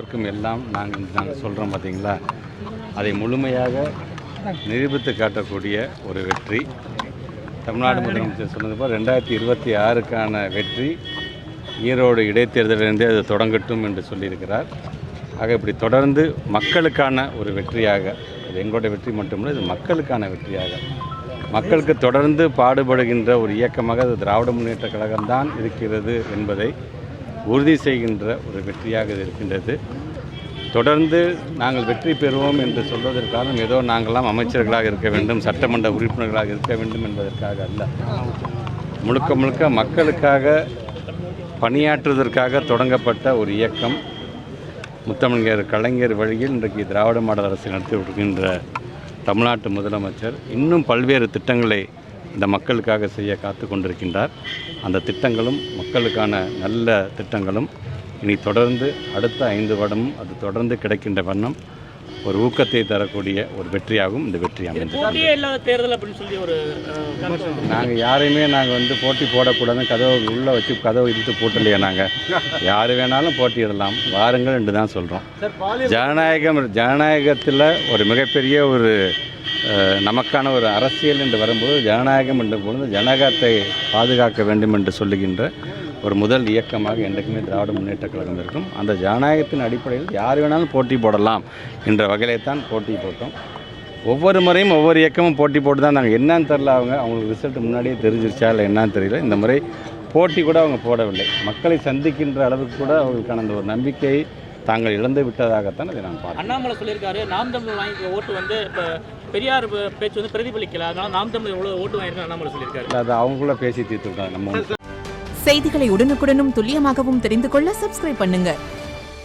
எல்லாம் நாங்கள் சொல்கிறோம் பார்த்தீங்களா, அதை முழுமையாக நிரூபித்து காட்டக்கூடிய ஒரு வெற்றி. தமிழ்நாடு முதலமைச்சர் சொன்னது போல் 2026க்கான வெற்றி ஈரோடு இடைத்தேர்தலிலிருந்தே அது தொடங்கட்டும் என்று சொல்லியிருக்கிறார். ஆக இப்படி தொடர்ந்து மக்களுக்கான ஒரு வெற்றியாக, இது எங்களுடைய வெற்றி மட்டுமில்லை, இது மக்களுக்கான வெற்றியாக, மக்களுக்கு தொடர்ந்து பாடுபடுகின்ற ஒரு இயக்கமாக அது திராவிட முன்னேற்ற கழகம்தான் இருக்கிறது என்பதை உறுதி செய்கின்ற ஒரு வெற்றியாக இது இருக்கின்றது. தொடர்ந்து நாங்கள் வெற்றி பெறுவோம் என்று சொல்வதற்கான ஏதோ நாங்களாம் அமைச்சர்களாக இருக்க வேண்டும், சட்டமன்ற உறுப்பினர்களாக இருக்க வேண்டும் என்பதற்காக அல்ல. முழுக்க முழுக்க மக்களுக்காக பணியாற்றுவதற்காக தொடங்கப்பட்ட ஒரு இயக்கம். முத்தமிழர் கலைஞர் வழியில் இன்றைக்கு திராவிட மாடல் அரசு நடத்தி வருகின்ற தமிழ்நாட்டு முதலமைச்சர் இன்னும் பல்வேறு திட்டங்களை இந்த மக்களுக்காக செய்ய காத்து கொண்டிருக்கின்றார். அந்த திட்டங்களும் மக்களுக்கான நல்ல திட்டங்களும் இனி தொடர்ந்து அடுத்த 5 வருடமும் அது தொடர்ந்து கிடைக்கின்ற வண்ணம் ஒரு ஊக்கத்தை தரக்கூடிய ஒரு வெற்றியாகவும் இந்த வெற்றி அமைந்தது. நாங்கள் யாரையுமே போட்டி போடக்கூடாதுன்னு கதவை உள்ளே வச்சு கதவை இழுத்து போட்டலையே. நாங்கள் யார் வேணாலும் போட்டியிடலாம், வாருங்கள் என்று தான் சொல்கிறோம். ஜனநாயகத்தில் ஒரு மிகப்பெரிய ஒரு நமக்கான ஒரு அரசியல் என்று வரும்போது, ஜனநாயகம் என்ற பொழுது ஜனநாயகத்தை பாதுகாக்க வேண்டும் என்று சொல்லுகின்ற ஒரு முதல் இயக்கமாக என்றைக்குமே திராவிட முன்னேற்ற கழகம் இருக்கும். அந்த ஜனநாயகத்தின் அடிப்படையில் யார் வேணாலும் போட்டி போடலாம் என்ற வகையில்தான் போட்டி போட்டோம். ஒவ்வொரு முறையும் ஒவ்வொரு இயக்கமும் போட்டி போட்டு தான் நாங்கள் என்னன்னு தெரில, அவங்களுக்கு ரிசல்ட் முன்னாடியே தெரிஞ்சிருச்சா இல்லை என்னன்னு தெரியல. இந்த முறை போட்டி கூட அவங்க போடவில்லை. மக்களை சந்திக்கின்ற அளவுக்கு கூட அவர்களுக்கான அந்த ஒரு நம்பிக்கையை தாங்கள் இழந்து விட்டதாகத்தான் அதை நான் பார்த்தேன். அண்ணாமலை சொல்லியிருக்காரு, நாம் தமிழ் வாங்கி ஓட்டு இப்போ பெரியார் பேச்சு பிரதிபலிக்கல, அதனால நாம் தமிழ் எவ்வளோ ஓட்டு வாங்கியிருக்காங்க அண்ணாமலை சொல்லியிருக்காரு. அது அவங்களும் பேசி தீர்த்துருக்காங்க. நம்ம செய்திகளை உடனுக்குடனும் துல்லியமாகவும் தெரிந்து கொள்ள சப்ஸ்கிரைப் பண்ணுங்க.